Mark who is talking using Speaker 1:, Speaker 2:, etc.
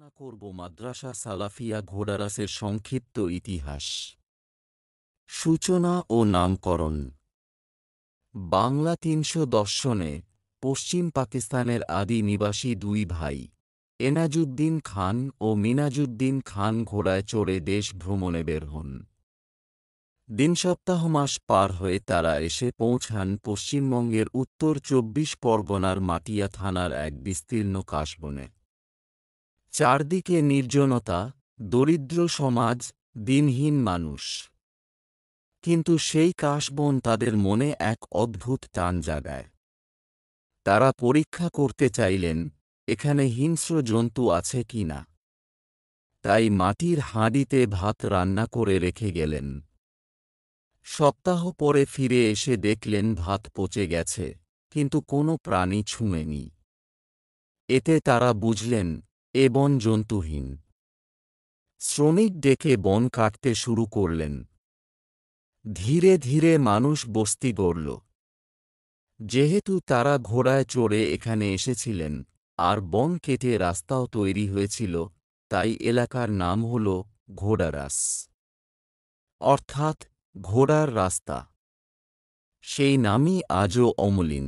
Speaker 1: আলোচনা করব মাদ্রাসা সালাফিয়া ঘোড়ারাসের সংক্ষিপ্ত ইতিহাস, সূচনা ও নামকরণ। বাংলা ৩১০ সনে পশ্চিম পাকিস্তানের আদি নিবাসী দুই ভাই এনাজউদ্দিন খান ও মিনাজউদ্দিন খান ঘোড়ায় চড়ে দেশ ভ্রমণে বের হন। দিন সপ্তাহ মাস পার হয়ে তারা এসে পৌঁছান পশ্চিমবঙ্গের উত্তর ২৪ পরগনার মাটিয়া থানার এক বিস্তীর্ণ কাশবনে। চারদিকে নির্জনতা, দরিদ্র সমাজ, দিনহীন মানুষ। কিন্তু সেই কাশবন তাদের মনে এক অদ্ভুত টান জাগায়। তারা পরীক্ষা করতে চাইলেন এখানে হিংস্র জন্তু আছে কি না। তাই মাটির হাঁড়িতে ভাত রান্না করে রেখে গেলেন। সপ্তাহ পরে ফিরে এসে দেখলেন ভাত পচে গেছে, কিন্তু কোনো প্রাণী ছুঁয়েনি। এতে তারা বুঝলেন এ বন জন্তুহীন। শ্রমিক ডেকে বন কাটতে শুরু করলেন। ধীরে ধীরে মানুষ বস্তি গড়ল। যেহেতু তারা ঘোড়ায় চড়ে এখানে এসেছিলেন আর বন কেটে রাস্তাও তৈরি হয়েছিল, তাই এলাকার নাম হল ঘোড়ারাস, অর্থাৎ ঘোড়ার রাস্তা। সেই নামই আজও অমলিন।